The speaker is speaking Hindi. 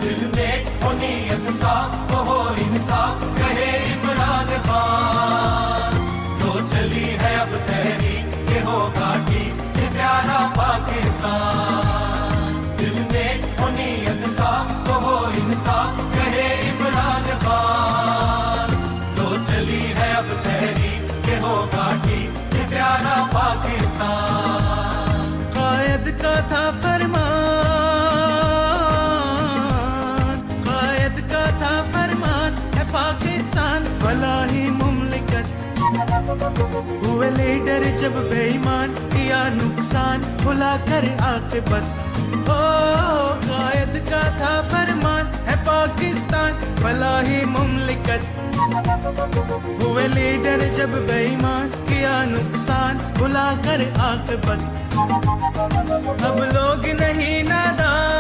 दिल में हो नीयत साफ हो इंसाफ कहे इमरान खान। तो चली है अब तहरीक के होगा ठीक ये प्यारा पाकिस्तान। दिल में हो नीयत साफ हो इंसाफ कहे इमरान खान। तो चली है अब तहरीक के होगा ठीक ये प्यारा पाकिस्तान। कायद का था फरमान, कायद का था फरमान है पाकिस्तान फलाही मुमलिकत। हुए लीडर जब बेईमान किया नुकसान भुला कर आकिबत। ओ कायद का था फरमान है पाकिस्तान फलाही मुमलिकत। हुए लीडर जब बेईमान किया नुकसान भुला कर आकिबत। अब लोग नहीं नादान